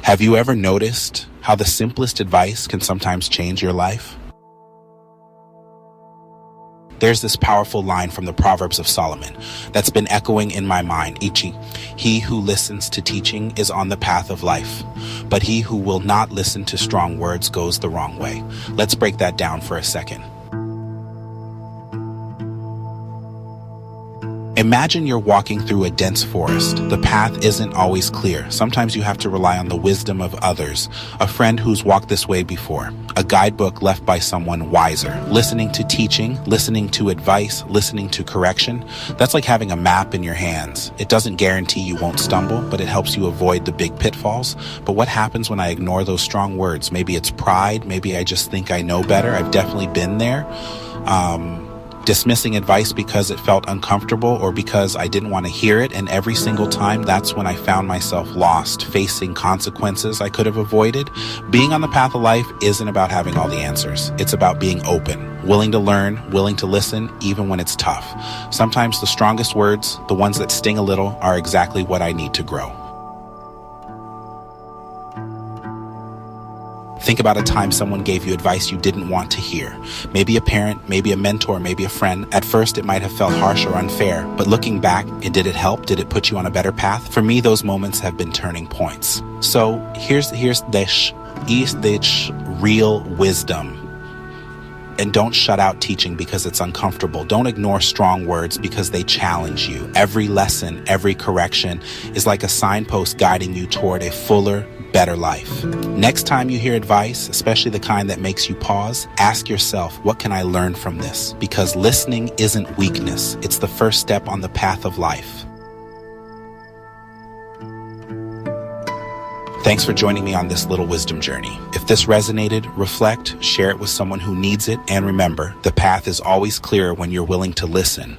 Have you ever noticed how the simplest advice can sometimes change your life? There's this powerful line from the Proverbs of Solomon that's been echoing in my mind. He who listens to teaching is on the path of life, but he who will not listen to strong words goes the wrong way. Let's break that down for a second. Imagine you're walking through a dense forest. The path isn't always clear. Sometimes you have to rely on the wisdom of others, a friend who's walked this way before, a guidebook left by someone wiser. Listening to teaching, listening to advice, listening to correction, that's like having a map in your hands. It doesn't guarantee you won't stumble, but it helps you avoid the big pitfalls. But what happens when I ignore those strong words? Maybe it's pride. Maybe I just think I know better. I've definitely been there. Dismissing advice because it felt uncomfortable or because I didn't want to hear it. And every single time, that's when I found myself lost, facing consequences I could have avoided. Being on the path of life isn't about having all the answers. It's about being open, willing to learn, willing to listen, even when it's tough. Sometimes the strongest words, the ones that sting a little, are exactly what I need to grow. Think about a time someone gave you advice you didn't want to hear. Maybe a parent, maybe a mentor, maybe a friend. At first, it might have felt harsh or unfair, but looking back, did it help? Did it put you on a better path? For me, those moments have been turning points. So here's this real wisdom. And don't shut out teaching because it's uncomfortable. Don't ignore strong words because they challenge you. Every lesson, every correction is like a signpost guiding you toward a fuller, better life. Next time you hear advice, especially the kind that makes you pause, ask yourself, what can I learn from this? Because listening isn't weakness. It's the first step on the path of life. Thanks for joining me on this little wisdom journey. If this resonated, reflect, share it with someone who needs it, and remember, the path is always clearer when you're willing to listen.